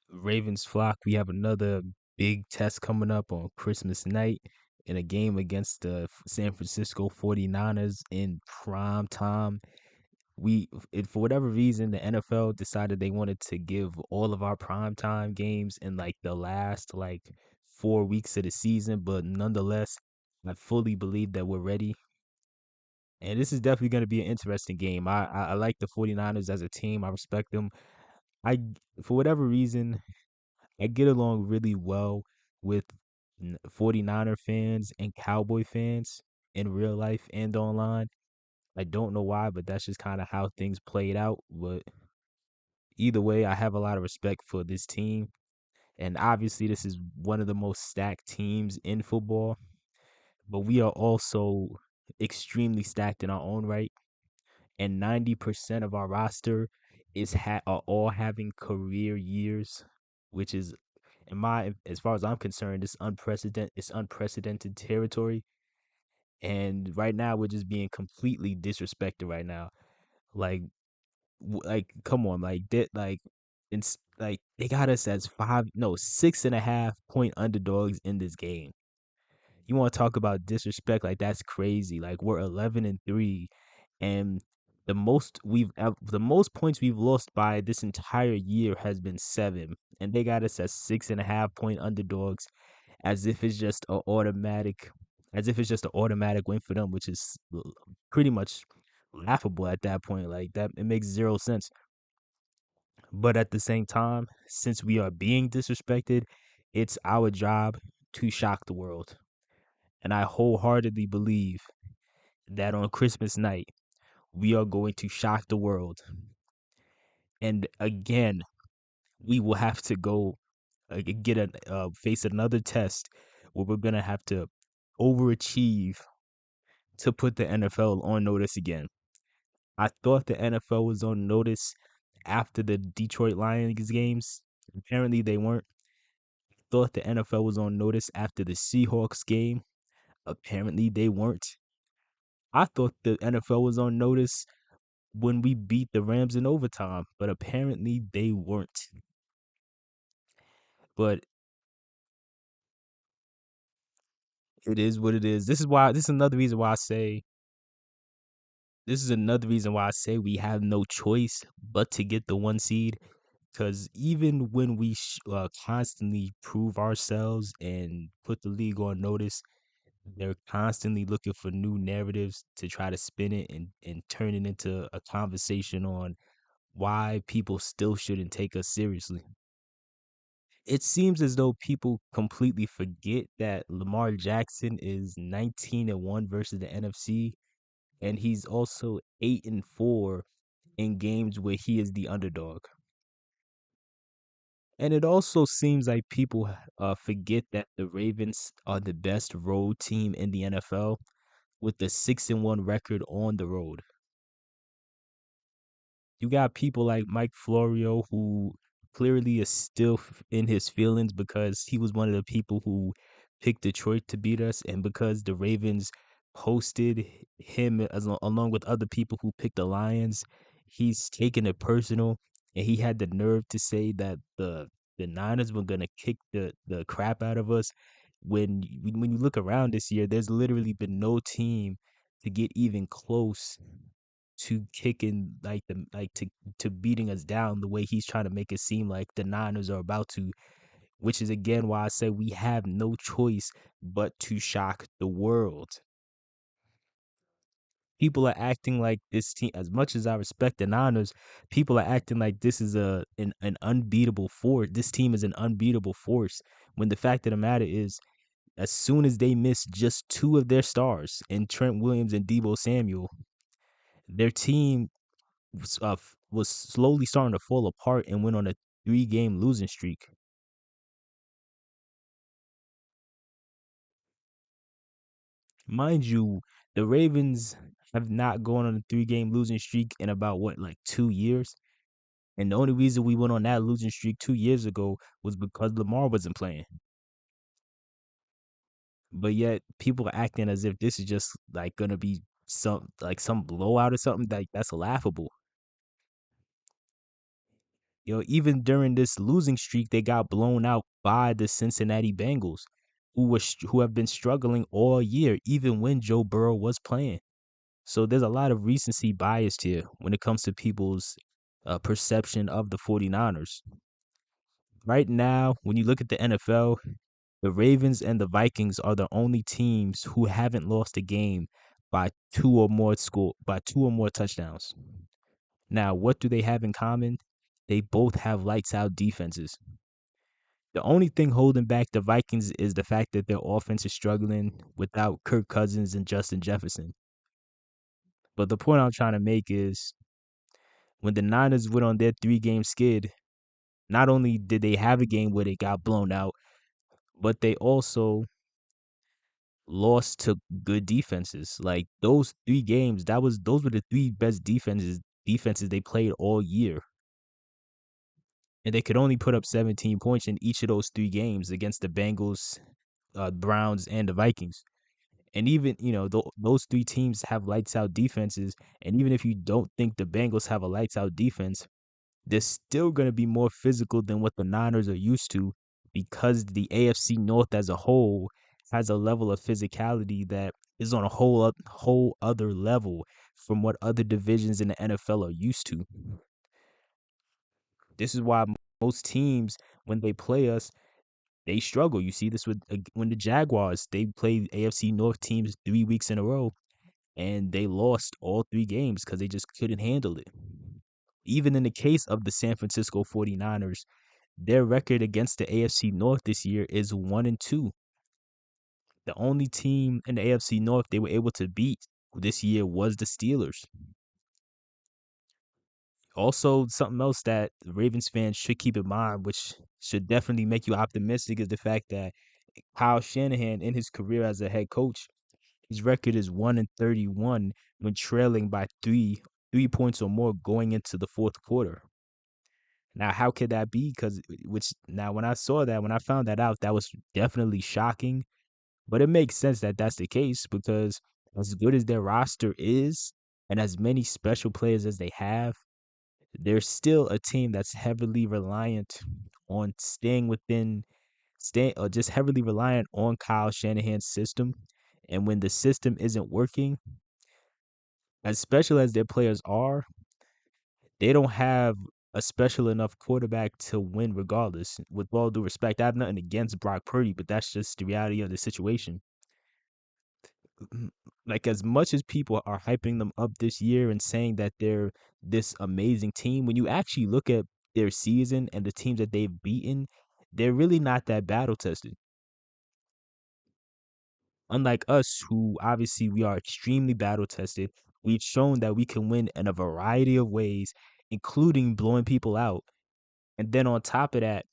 Ravens flock. We have another big test coming up on Christmas night in a game against the San Francisco 49ers in prime time. For whatever reason, the NFL decided they wanted to give all of our prime time games in like the last 4 weeks of the season, but nonetheless, I fully believe that we're ready. And this is definitely going to be an interesting game. I like the 49ers as a team. I respect them. I For whatever reason, I get along really well with 49er fans and Cowboy fans in real life and online. I don't know why, but that's just kind of how things played out. But either way, I have a lot of respect for this team. And obviously, this is one of the most stacked teams in football, but we are also extremely stacked in our own right. And 90% of our roster are all having career years, which is as far as I'm concerned, it's unprecedented territory. And right now we're just being completely disrespected right now. Like come on, it's like they got us as 6.5 point underdogs in this game. You want to talk about disrespect? Like that's crazy. Like we're 11-3, and the most points we've lost by this entire year has been 7, and they got us as 6.5 point underdogs, as if it's just a automatic, as if it's just an automatic win for them, which is pretty much laughable at that point. Like that, it makes zero sense. But at the same time, since we are being disrespected, it's our job to shock the world. And I wholeheartedly believe that on Christmas night, we are going to shock the world. And again, we will have to go face another test where we're going to have to overachieve to put the NFL on notice again. I thought the NFL was on notice after the Detroit Lions games. Apparently, they weren't. Thought the NFL was on notice after the Seahawks game. Apparently, they weren't. I thought the NFL was on notice when we beat the Rams in overtime, but apparently they weren't. But it is what it is. This is another reason why I say we have no choice but to get the 1 seed. Because even when we constantly prove ourselves and put the league on notice, they're constantly looking for new narratives to try to spin it and turn it into a conversation on why people still shouldn't take us seriously. It seems as though people completely forget that Lamar Jackson is 19-1 versus the NFC, and he's also 8-4 in games where he is the underdog. And it also seems like people forget that the Ravens are the best road team in the NFL with a 6-1 record on the road. You got people like Mike Florio, who clearly is still in his feelings because he was one of the people who picked Detroit to beat us, and because the Ravens posted him along with other people who picked the Lions, he's taken it personal, and he had the nerve to say that the Niners were gonna kick the crap out of us. When you look around this year, there's literally been no team to get even close to kicking to beating us down the way he's trying to make it seem like the Niners are about to, which is again why I say we have no choice but to shock the world. People are acting like this team, as much as I respect the Niners, people are acting like this is an unbeatable force. This team is an unbeatable force. When the fact of the matter is, as soon as they miss just two of their stars in Trent Williams and Debo Samuel, their team was slowly starting to fall apart and went on a 3-game losing streak. Mind you, the Ravens have not gone on a 3-game losing streak in about what, like 2 years? And the only reason we went on that losing streak 2 years ago was because Lamar wasn't playing. But yet people are acting as if this is just like gonna be some blowout or something. Like that's laughable. Even during this losing streak, they got blown out by the Cincinnati Bengals, who have been struggling all year, even when Joe Burrow was playing. So there's a lot of recency bias here when it comes to people's perception of the 49ers. Right now, when you look at the NFL, the Ravens and the Vikings are the only teams who haven't lost a game by two or more touchdowns. Now, what do they have in common? They both have lights out defenses. The only thing holding back the Vikings is the fact that their offense is struggling without Kirk Cousins and Justin Jefferson. But the point I'm trying to make is when the Niners went on their 3-game skid, not only did they have a game where they got blown out, but they also lost to good defenses. Like those 3 games, those were the 3 best defenses they played all year. And they could only put up 17 points in each of those 3 games against the Bengals, Browns, and the Vikings. And even, those 3 teams have lights out defenses. And even if you don't think the Bengals have a lights out defense, they're still going to be more physical than what the Niners are used to because the AFC North as a whole has a level of physicality that is on a whole other level from what other divisions in the NFL are used to. This is why most teams, when they play us, they struggle. You see this with when the Jaguars, they played AFC North teams 3 weeks in a row and they lost all 3 games because they just couldn't handle it. Even in the case of the San Francisco 49ers, their record against the AFC North this year is 1-2. The only team in the AFC North they were able to beat this year was the Steelers. Also, something else that Ravens fans should keep in mind, which should definitely make you optimistic, is the fact that Kyle Shanahan, in his career as a head coach, his record is 1-31 when trailing by three points or more going into the fourth quarter. Now, how could that be? Because when when I found that out, that was definitely shocking. But it makes sense that that's the case because as good as their roster is, and as many special players as they have, they're still a team that's heavily reliant on just heavily reliant on Kyle Shanahan's system. And when the system isn't working, as special as their players are, they don't have a special enough quarterback to win regardless. With all due respect, I have nothing against Brock Purdy, but that's just the reality of the situation. Like as much as people are hyping them up this year and saying that they're this amazing team, when you actually look at their season and the teams that they've beaten, they're really not that battle tested. Unlike us, who obviously we are extremely battle tested, we've shown that we can win in a variety of ways, including blowing people out. And then on top of that,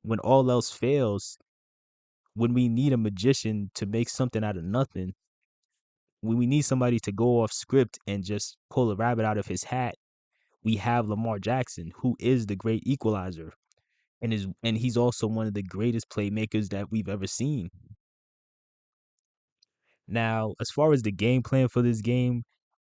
when all else fails, when we need a magician to make something out of nothing, when we need somebody to go off script and just pull a rabbit out of his hat, we have Lamar Jackson, who is the great equalizer, and he's also one of the greatest playmakers that we've ever seen. Now, as far as the game plan for this game,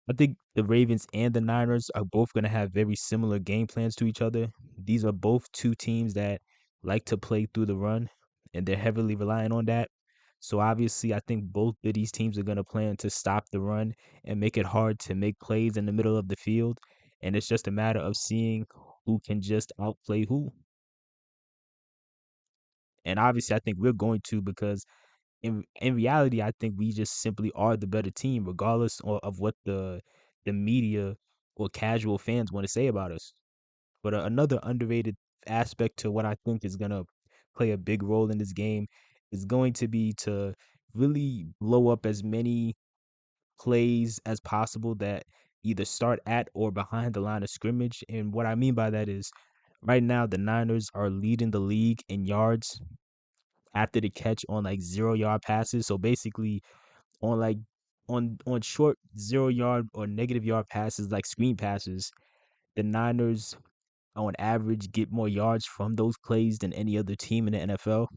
I think the Ravens and the Niners are both going to have very similar game plans to each other. These are both 2 teams that like to play through the run, and they're heavily relying on that. So obviously, I think both of these teams are going to plan to stop the run and make it hard to make plays in the middle of the field. And it's just a matter of seeing who can just outplay who. And obviously, I think we're going to because in reality, I think we just simply are the better team, regardless of what the media or casual fans want to say about us. But another underrated aspect to what I think is gonna play a big role in this game is going to be to really blow up as many plays as possible that either start at or behind the line of scrimmage. And what I mean by that is right now the Niners are leading the league in yards after the catch on like 0 yard passes. So basically on like on short 0 yard or negative yard passes like screen passes, the Niners on average get more yards from those plays than any other team in the NFL.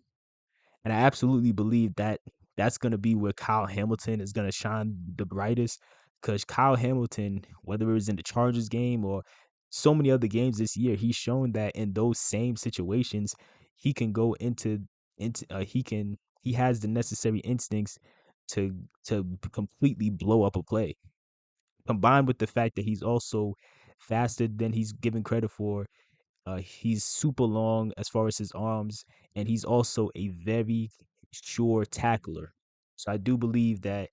And I absolutely believe that that's going to be where Kyle Hamilton is going to shine the brightest because Kyle Hamilton, whether it was in the Chargers game or so many other games this year, he's shown that in those same situations, he can go into he has the necessary instincts to completely blow up a play. Combined with the fact that he's also faster than he's given credit for, he's super long as far as his arms, and he's also a very sure tackler. So I do believe that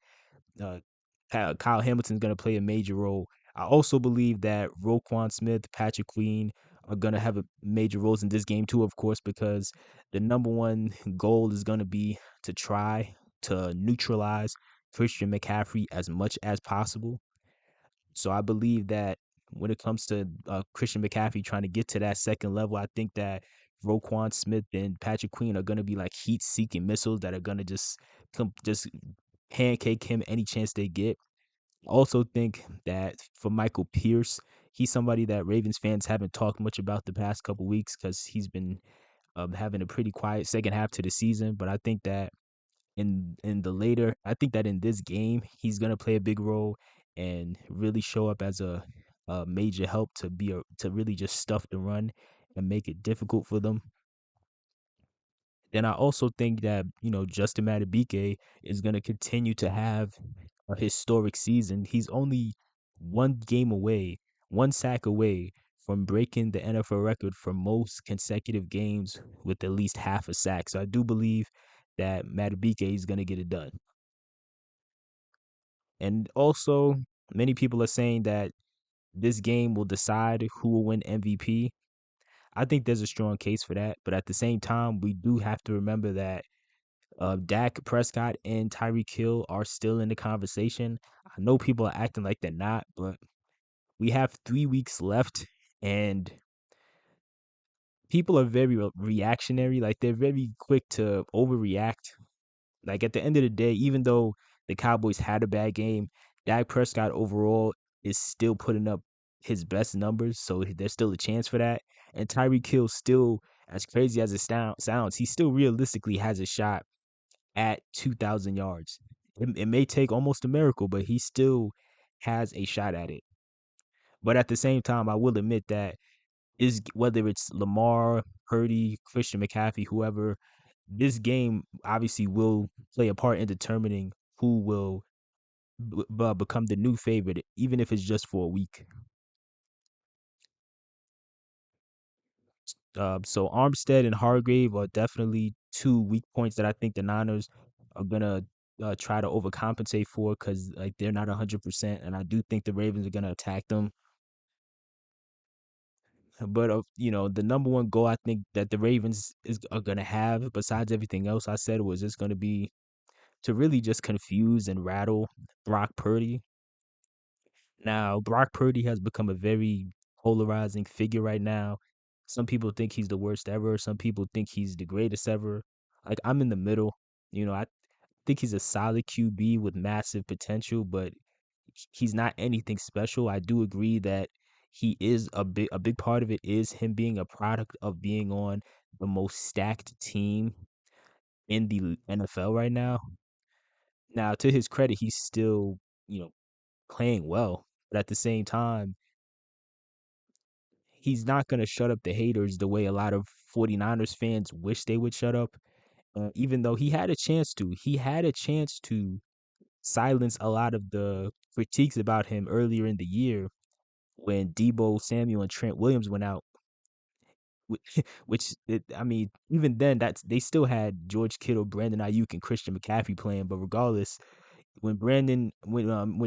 uh, Kyle Hamilton's going to play a major role. I also believe that Roquan Smith, Patrick Queen are going to have a major roles in this game too, of course, because the number one goal is going to be to try to neutralize Christian McCaffrey as much as possible. So I believe that when it comes to Christian McCaffrey trying to get to that second level, I think that Roquan Smith and Patrick Queen are going to be like heat-seeking missiles that are going to just pancake him any chance they get. I also think that for Michael Pierce, he's somebody that Ravens fans haven't talked much about the past couple weeks because he's been having a pretty quiet second half to the season. But I think that I think that in this game, he's gonna play a big role and really show up as a major help to really just stuff the run and make it difficult for them. Then I also think that, Justin Madubuike is going to continue to have a historic season. He's only one game away, one sack away from breaking the NFL record for most consecutive games with at least half a sack. So I do believe that Madubuike is going to get it done. And also, many people are saying that this game will decide who will win MVP. I think there's a strong case for that, but at the same time, we do have to remember that Dak Prescott and Tyreek Hill are still in the conversation. I know people are acting like they're not, but we have 3 weeks left, and people are very reactionary. Like they're very quick to overreact. Like at the end of the day, even though the Cowboys had a bad game, Dak Prescott overall is still putting up his best numbers, so there's still a chance for that. And Tyreek Hill still, as crazy as it sounds, he still realistically has a shot at 2,000 yards. It may take almost a miracle, but he still has a shot at it. But at the same time, I will admit that is whether it's Lamar, Purdy, Christian McCaffrey, whoever, this game obviously will play a part in determining who will become the new favorite, even if it's just for a week. So Armstead and Hargrave are definitely two weak points that I think the Niners are gonna try to overcompensate for because like they're not 100%, and I do think the Ravens are gonna attack them. But the number one goal I think that the Ravens are gonna have, besides everything else I said, was just gonna be to really just confuse and rattle Brock Purdy. Now, Brock Purdy has become a very polarizing figure right now. Some people think he's the worst ever. Some people think he's the greatest ever. Like I'm in the middle. I think he's a solid QB with massive potential, but he's not anything special. I do agree that he is a big part of it is him being a product of being on the most stacked team in the NFL right now. Now, to his credit, he's still, playing well, but at the same time, he's not going to shut up the haters the way a lot of 49ers fans wish they would shut up. Even though he had a chance to, silence a lot of the critiques about him earlier in the year when Debo Samuel and Trent Williams went out. I mean, even then, they still had George Kittle, Brandon Ayuk, and Christian McCaffrey playing. But regardless, when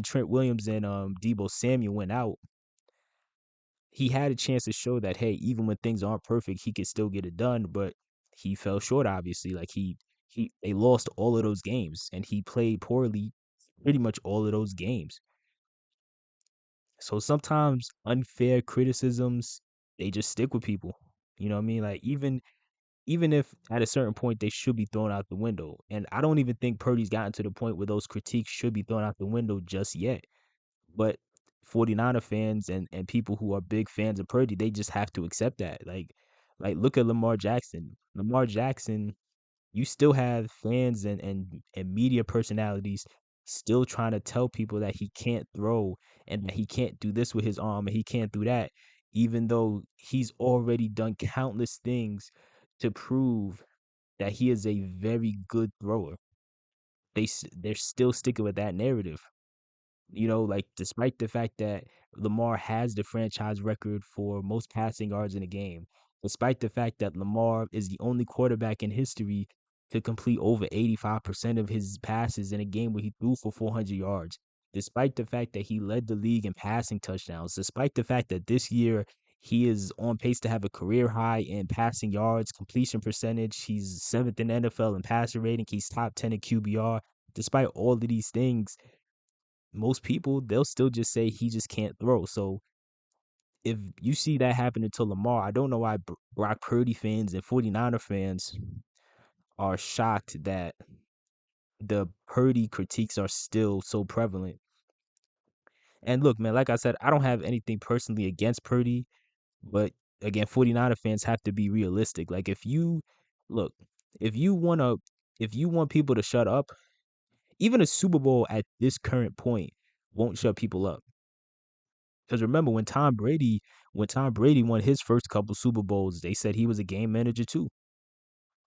Trent Williams and Debo Samuel went out, he had a chance to show that hey, even when things aren't perfect, he could still get it done. But he fell short. Obviously, like they lost all of those games, and he played poorly pretty much all of those games. So sometimes unfair criticisms they just stick with people. You know what I mean? Like even if at a certain point they should be thrown out the window. And I don't even think Purdy's gotten to the point where those critiques should be thrown out the window just yet. But 49er fans and people who are big fans of Purdy, they just have to accept that. Like look at Lamar Jackson. Lamar Jackson, you still have fans and media personalities still trying to tell people that he can't throw and that he can't do this with his arm and he can't do that. even though he's already done countless things to prove that he is a very good thrower. They're still sticking with that narrative. Like despite the fact that Lamar has the franchise record for most passing yards in a game, despite the fact that Lamar is the only quarterback in history to complete over 85% of his passes in a game where he threw for 400 yards, despite the fact that he led the league in passing touchdowns, despite the fact that this year he is on pace to have a career high in passing yards, completion percentage, he's seventh in NFL in passer rating, he's top 10 in QBR. Despite all of these things, most people they'll still just say he just can't throw. So if you see that happening to Lamar, I don't know why Brock Purdy fans and 49er fans are shocked that the Purdy critiques are still so prevalent. And look, man, like I said, I don't have anything personally against Purdy, but again, 49er fans have to be realistic. Like if you look, if you want to if you want people to shut up, even a Super Bowl at this current point won't shut people up. Because remember when Tom Brady won his first couple Super Bowls, they said he was a game manager too.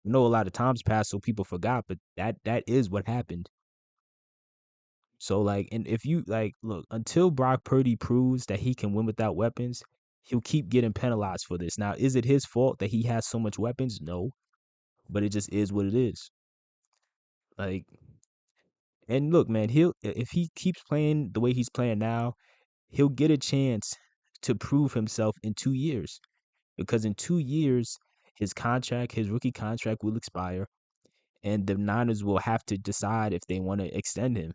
I know a lot of times passed, so people forgot, but that is what happened. So like, and if you like, look, until Brock Purdy proves that he can win without weapons, he'll keep getting penalized for this. Now, is it his fault that he has so much weapons? No, but it just is what it is. Like, and look, man, he'll if he keeps playing the way he's playing now, he'll get a chance to prove himself in 2 years. Because in 2 years, his rookie contract will expire, and the Niners will have to decide if they want to extend him.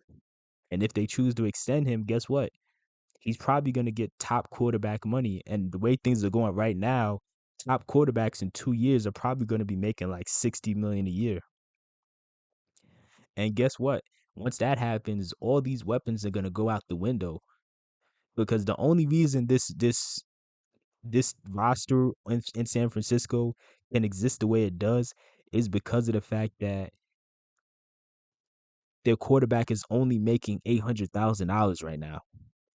And if they choose to extend him, guess what? He's probably going to get top quarterback money. And the way things are going right now, top quarterbacks in 2 years are probably going to be making like 60 million a year. And guess what? Once that happens, all these weapons are going to go out the window because the only reason this roster in San Francisco can exist the way it does is because of the fact that their quarterback is only making $800,000 right now.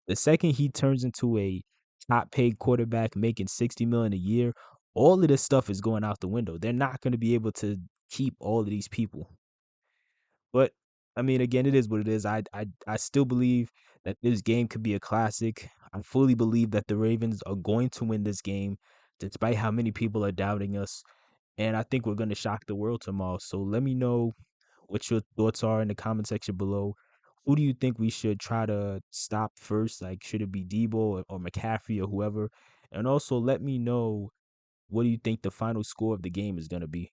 The second he turns into a top paid quarterback making 60 million a year, all of this stuff is going out the window. They're not going to be able to keep all of these people. But I mean, again, it is what it is. I still believe that this game could be a classic. I fully believe that the Ravens are going to win this game, despite how many people are doubting us. And I think we're going to shock the world tomorrow. So let me know what your thoughts are in the comment section below. Who do you think we should try to stop first? Like, should it be Debo or McCaffrey or whoever? And also, let me know what do you think the final score of the game is going to be.